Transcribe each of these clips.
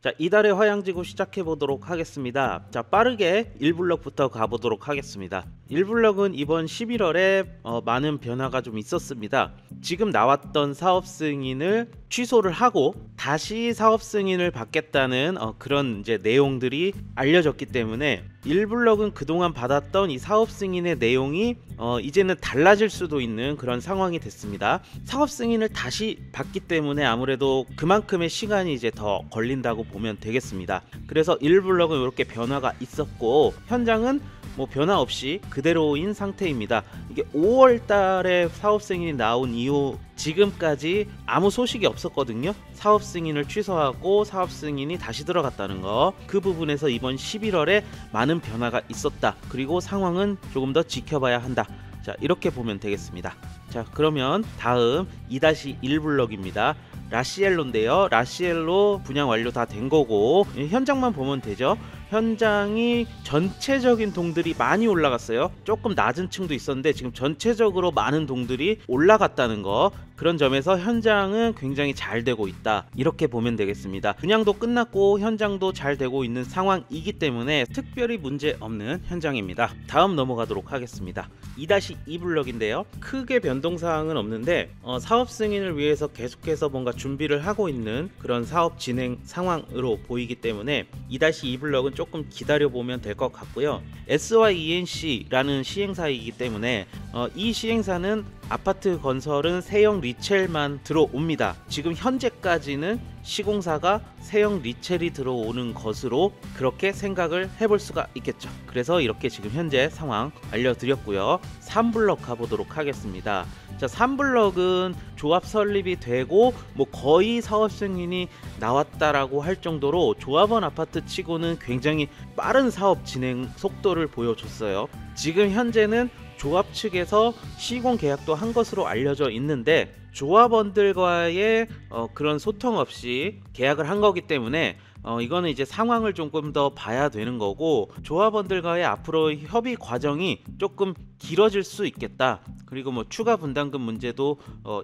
자, 이달의 화양지구 시작해 보도록 하겠습니다. 자, 빠르게 1블럭부터 가보도록 하겠습니다. 1블럭은 이번 11월에 많은 변화가 좀 있었습니다. 지금 나왔던 사업 승인을 취소를 하고 다시 사업 승인을 받겠다는 그런 이제 내용들이 알려졌기 때문에 1블럭은 그동안 받았던 이 사업 승인의 내용이 이제는 달라질 수도 있는 그런 상황이 됐습니다. 사업 승인을 다시 받기 때문에 아무래도 그만큼의 시간이 이제 더 걸린다고 보면 되겠습니다. 그래서 1블럭은 이렇게 변화가 있었고 현장은 뭐 변화 없이 그대로인 상태입니다. 이게 5월 달에 사업 승인이 나온 이후 지금까지 아무 소식이 없었거든요. 사업 승인을 취소하고 사업 승인이 다시 들어갔다는 거, 그 부분에서 이번 11월에 많은 변화가 있었다. 그리고 상황은 조금 더 지켜봐야 한다. 자, 이렇게 보면 되겠습니다. 자, 그러면 다음 2-1블럭입니다. 라시엘로인데요. 라시엘로 분양 완료 다 된 거고 현장만 보면 되죠. 현장이 전체적인 동들이 많이 올라갔어요. 조금 낮은 층도 있었는데 지금 전체적으로 많은 동들이 올라갔다는 거, 그런 점에서 현장은 굉장히 잘 되고 있다, 이렇게 보면 되겠습니다. 분양도 끝났고 현장도 잘 되고 있는 상황이기 때문에 특별히 문제 없는 현장입니다. 다음 넘어가도록 하겠습니다. 2-2블럭인데요. 크게 변동사항은 없는데 사업 승인을 위해서 계속해서 뭔가 준비를 하고 있는 그런 사업 진행 상황으로 보이기 때문에 2-2블럭은 조금 기다려보면 될 것 같고요. SYENC라는 시행사이기 때문에 이 시행사는 아파트 건설은 세형 리첼만 들어옵니다. 지금 현재까지는 시공사가 세형 리첼이 들어오는 것으로 그렇게 생각을 해볼 수가 있겠죠. 그래서 이렇게 지금 현재 상황 알려드렸고요. 3블럭 가보도록 하겠습니다. 자, 3블럭은 조합 설립이 되고 뭐 거의 사업 승인이 나왔다라고 할 정도로 조합원 아파트 치고는 굉장히 빠른 사업 진행 속도를 보여줬어요. 지금 현재는 조합 측에서 시공 계약도 한 것으로 알려져 있는데 조합원들과의 그런 소통 없이 계약을 한 거기 때문에 이거는 이제 상황을 조금 더 봐야 되는 거고, 조합원들과의 앞으로 협의 과정이 조금 길어질 수 있겠다. 그리고 뭐 추가 분담금 문제도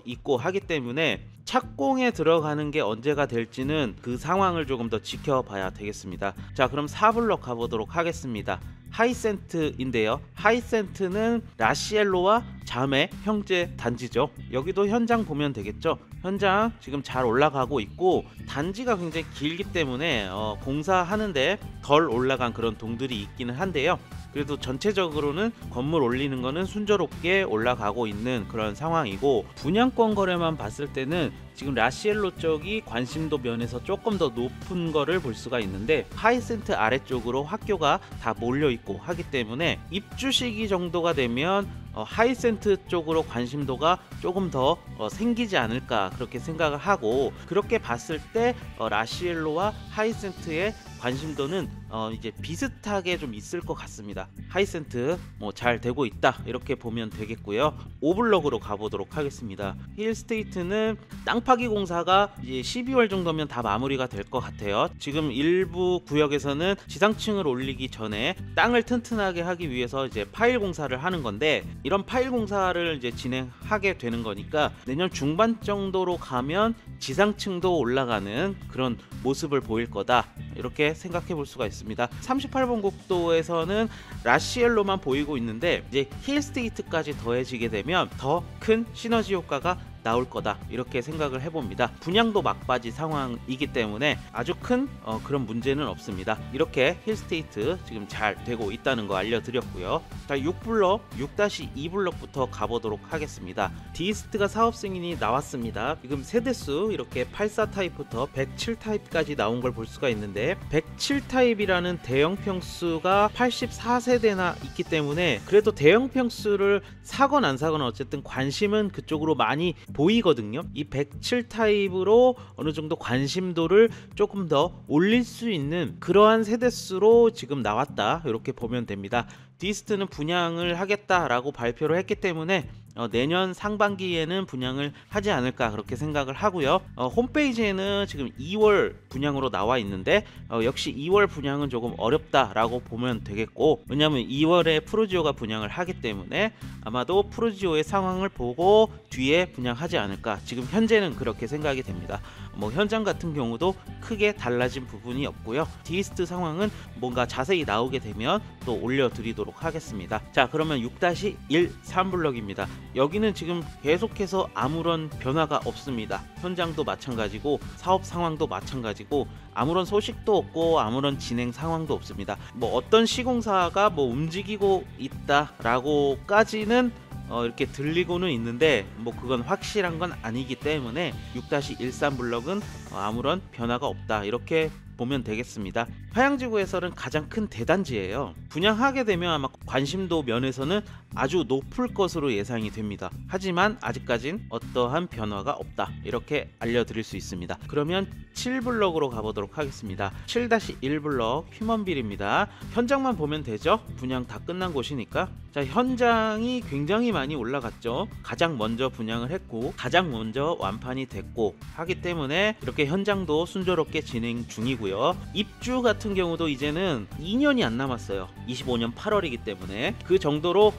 있고 하기 때문에 착공에 들어가는 게 언제가 될지는 그 상황을 조금 더 지켜봐야 되겠습니다. 자, 그럼 4블럭 가보도록 하겠습니다. 하이센트인데요. 하이센트는 라시엘로와 자매 형제 단지죠. 여기도 현장 보면 되겠죠. 현장 지금 잘 올라가고 있고 단지가 굉장히 길기 때문에 공사하는데 덜 올라간 그런 동들이 있기는 한데요. 그래도 전체적으로는 건물 올리는 거는 순조롭게 올라가고 있는 그런 상황이고, 분양권 거래만 봤을 때는 지금 라시엘로 쪽이 관심도 면에서 조금 더 높은 거를 볼 수가 있는데 하이센트 아래쪽으로 학교가 다 몰려 있고 하기 때문에 입주 시기 정도가 되면 하이센트 쪽으로 관심도가 조금 더 생기지 않을까, 그렇게 생각을 하고, 그렇게 봤을 때 라시엘로와 하이센트의 관심도는 이제 비슷하게 좀 있을 것 같습니다. 하이센트 뭐 잘 되고 있다, 이렇게 보면 되겠고요. 5블럭으로 가보도록 하겠습니다. 힐스테이트는 땅 파기 공사가 이제 12월 정도면 다 마무리가 될 것 같아요. 지금 일부 구역에서는 지상층을 올리기 전에 땅을 튼튼하게 하기 위해서 이제 파일 공사를 하는 건데, 이런 파일 공사를 이제 진행하게 되는 거니까 내년 중반 정도로 가면 지상층도 올라가는 그런 모습을 보일 거다, 이렇게 생각해 볼 수가 있습니다. 38번 국도에서는 라시엘로만 보이고 있는데 이제 힐스테이트까지 더해지게 되면 더 큰 시너지 효과가 나올 거다, 이렇게 생각을 해봅니다. 분양도 막바지 상황이기 때문에 아주 큰 그런 문제는 없습니다. 이렇게 힐스테이트 지금 잘 되고 있다는 거 알려드렸고요. 자, 6블럭 6-2블럭부터 가보도록 하겠습니다. 디스트가 사업 승인이 나왔습니다. 지금 세대수 이렇게 84 타입부터 107 타입까지 나온 걸 볼 수가 있는데 107 타입이라는 대형 평수가 84세대나 있기 때문에 그래도 대형 평수를 사건 안 사건 어쨌든 관심은 그쪽으로 많이 보이거든요. 이 107 타입으로 어느 정도 관심도를 조금 더 올릴 수 있는 그러한 세대수로 지금 나왔다, 이렇게 보면 됩니다. 디스트는 분양을 하겠다라고 발표를 했기 때문에 내년 상반기에는 분양을 하지 않을까, 그렇게 생각을 하고요. 홈페이지에는 지금 2월 분양으로 나와 있는데 역시 2월 분양은 조금 어렵다라고 보면 되겠고, 왜냐하면 2월에 프루지오가 분양을 하기 때문에 아마도 프루지오의 상황을 보고 뒤에 분양하지 않을까, 지금 현재는 그렇게 생각이 됩니다. 뭐 현장 같은 경우도 크게 달라진 부분이 없고요. 디스트 상황은 뭔가 자세히 나오게 되면 또 올려드리도록 하겠습니다. 자, 그러면 6-1 3블럭입니다. 여기는 지금 계속해서 아무런 변화가 없습니다. 현장도 마찬가지고 사업 상황도 마찬가지고 아무런 소식도 없고 아무런 진행 상황도 없습니다. 뭐 어떤 시공사가 뭐 움직이고 있다라고까지는 이렇게 들리고는 있는데 뭐 그건 확실한 건 아니기 때문에 6-13 블럭은 아무런 변화가 없다 이렇게 보면 되겠습니다. 화양지구에서는 가장 큰 대단지예요. 분양하게 되면 아마 관심도 면에서는 아주 높을 것으로 예상이 됩니다. 하지만 아직까진 어떠한 변화가 없다 이렇게 알려드릴 수 있습니다. 그러면 7블럭으로 가보도록 하겠습니다. 7-1 블럭 휴먼빌입니다. 현장만 보면 되죠. 분양 다 끝난 곳이니까. 자, 현장이 굉장히 많이 올라갔죠. 가장 먼저 분양을 했고 가장 먼저 완판이 됐고 하기 때문에 이렇게 현장도 순조롭게 진행 중이고요. 입주 같은 경우도 이제는 2년이 안 남았어요. 25년 8월이기 때문에 그 정도로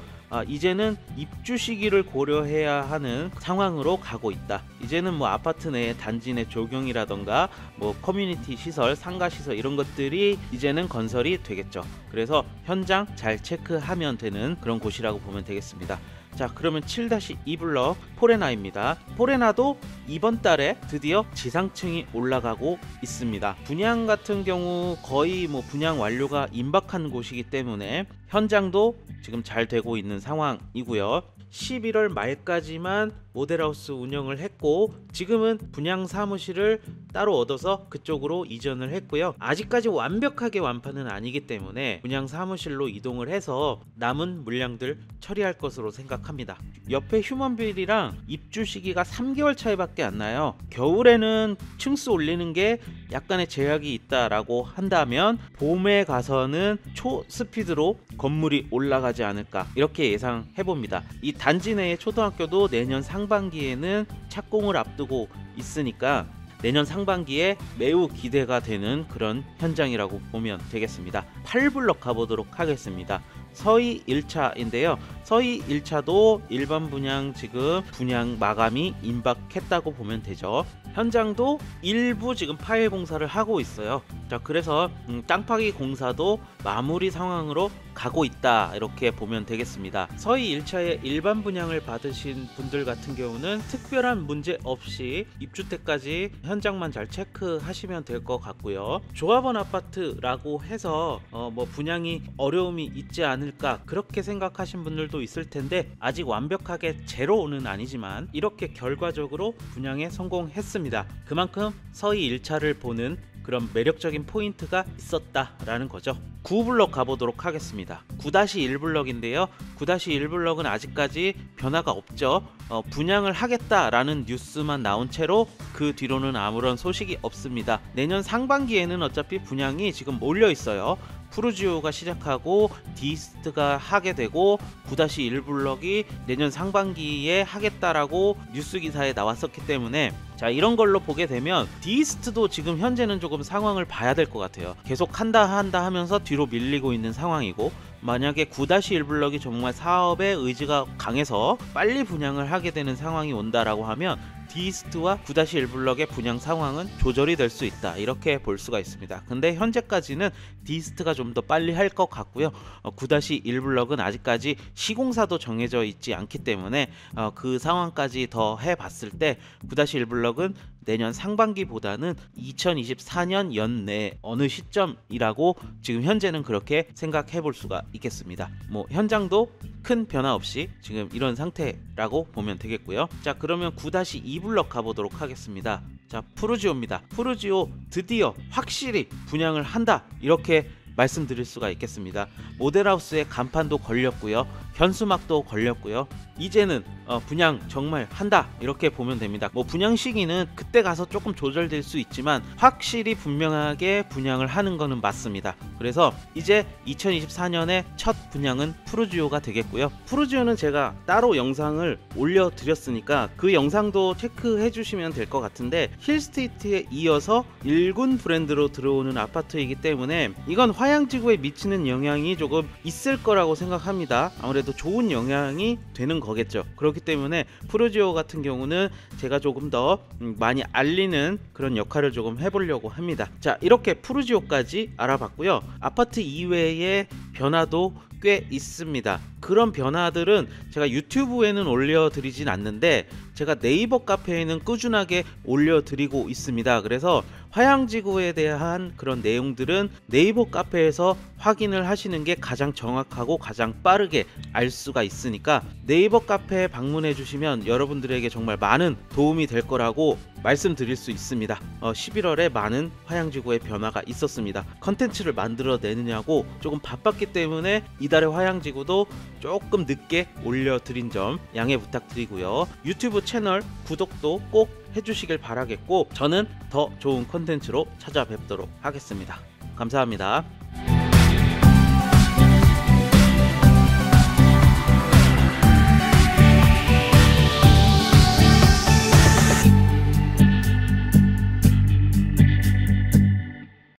이제는 입주 시기를 고려해야 하는 상황으로 가고 있다. 이제는 뭐 아파트 내 단지 내 조경이라던가 뭐 커뮤니티 시설, 상가 시설 이런 것들이 이제는 건설이 되겠죠. 그래서 현장 잘 체크하면 되는 그런 곳이라고 보면 되겠습니다. 자, 그러면 7-2 블럭 포레나입니다. 포레나도 이번 달에 드디어 지상층이 올라가고 있습니다. 분양 같은 경우 거의 뭐 분양 완료가 임박한 곳이기 때문에 현장도 지금 잘 되고 있는 상황이고요. 11월 말까지만 모델하우스 운영을 했고 지금은 분양 사무실을 따로 얻어서 그쪽으로 이전을 했고요. 아직까지 완벽하게 완판은 아니기 때문에 분양 사무실로 이동을 해서 남은 물량들 처리할 것으로 생각합니다. 옆에 휴먼빌이랑 입주 시기가 3개월 차이밖에 안 나요. 겨울에는 층수 올리는 게 약간의 제약이 있다라고 한다면 봄에 가서는 초스피드로 건물이 올라가지 않을까 이렇게 예상해 봅니다. 이 단지 내의 초등학교도 내년 상반기에는 착공을 앞두고 있으니까 내년 상반기에 매우 기대가 되는 그런 현장이라고 보면 되겠습니다. 8블럭 가보도록 하겠습니다. 서희 1차인데요. 서희 1차도 일반 분양 지금 분양 마감이 임박했다고 보면 되죠. 현장도 일부 지금 파일 공사를 하고 있어요. 자, 그래서 땅 파기 공사도 마무리 상황으로 가고 있다 이렇게 보면 되겠습니다. 서희 1차에 일반 분양을 받으신 분들 같은 경우는 특별한 문제 없이 입주 때까지 현장만 잘 체크하시면 될 것 같고요. 조합원 아파트라고 해서 뭐 분양이 어려움이 있지 않을까 그렇게 생각하신 분들도 있을 텐데 아직 완벽하게 제로는 아니지만 이렇게 결과적으로 분양에 성공했습니다. 그만큼 서희 1차를 보는 그런 매력적인 포인트가 있었다라는 거죠. 9블럭 가보도록 하겠습니다. 9-1 블럭인데요. 9-1 블럭은 아직까지 변화가 없죠. 분양을 하겠다라는 뉴스만 나온 채로 그 뒤로는 아무런 소식이 없습니다. 내년 상반기에는 어차피 분양이 지금 몰려 있어요. 푸르지오가 시작하고 디스트가 하게 되고 9-1 블럭이 내년 상반기에 하겠다라고 뉴스 기사에 나왔었기 때문에 자, 이런 걸로 보게 되면 디스트도 지금 현재는 조금 상황을 봐야 될 것 같아요. 계속 한다 하면서 뒤로 밀리고 있는 상황이고 만약에 9-1 블럭이 정말 사업에 의지가 강해서 빨리 분양을 하게 되는 상황이 온다라고 하면 디스트와 9-1 블럭의 분양 상황은 조절이 될 수 있다 이렇게 볼 수가 있습니다. 근데 현재까지는 디스트가 좀 더 빨리 할 것 같고요. 9-1 블럭은 아직까지 시공사도 정해져 있지 않기 때문에 그 상황까지 더 해봤을 때 9-1 블럭은 내년 상반기보다는 2024년 연내 어느 시점이라고 지금 현재는 그렇게 생각해 볼 수가 있겠습니다. 뭐 현장도 큰 변화 없이 지금 이런 상태라고 보면 되겠고요. 자, 그러면 9-2 블럭 가보도록 하겠습니다. 자, 푸르지오입니다. 푸르지오 드디어 확실히 분양을 한다 이렇게 말씀드릴 수가 있겠습니다. 모델하우스에 간판도 걸렸고요. 현수막도 걸렸고요. 이제는 분양 정말 한다 이렇게 보면 됩니다. 뭐 분양 시기는 그때 가서 조금 조절될 수 있지만 확실히 분명하게 분양을 하는 거는 맞습니다. 그래서 이제 2024년에 첫 분양은 푸르지오가 되겠고요. 푸르지오는 제가 따로 영상을 올려드렸으니까 그 영상도 체크해 주시면 될 것 같은데 힐스테이트에 이어서 일군 브랜드로 들어오는 아파트이기 때문에 이건 화양지구에 미치는 영향이 조금 있을 거라고 생각합니다. 아무래도 좋은 영향이 되는 거 거겠죠. 그렇기 때문에 푸르지오 같은 경우는 제가 조금 더 많이 알리는 그런 역할을 조금 해보려고 합니다. 자, 이렇게 푸르지오까지 알아봤고요. 아파트 이외의 변화도 꽤 있습니다. 그런 변화들은 제가 유튜브에는 올려드리진 않는데 제가 네이버 카페에는 꾸준하게 올려드리고 있습니다. 그래서 화양지구에 대한 그런 내용들은 네이버 카페에서 확인을 하시는 게 가장 정확하고 가장 빠르게 알 수가 있으니까 네이버 카페에 방문해 주시면 여러분들에게 정말 많은 도움이 될 거라고 말씀드릴 수 있습니다. 11월에 많은 화양지구의 변화가 있었습니다. 컨텐츠를 만들어 내느냐고 조금 바빴기 때문에 이달의 화양지구도 조금 늦게 올려드린 점 양해 부탁드리고요. 유튜브 채널 구독도 꼭 해주시길 바라겠고 저는 더 좋은 컨텐츠로 찾아뵙도록 하겠습니다. 감사합니다.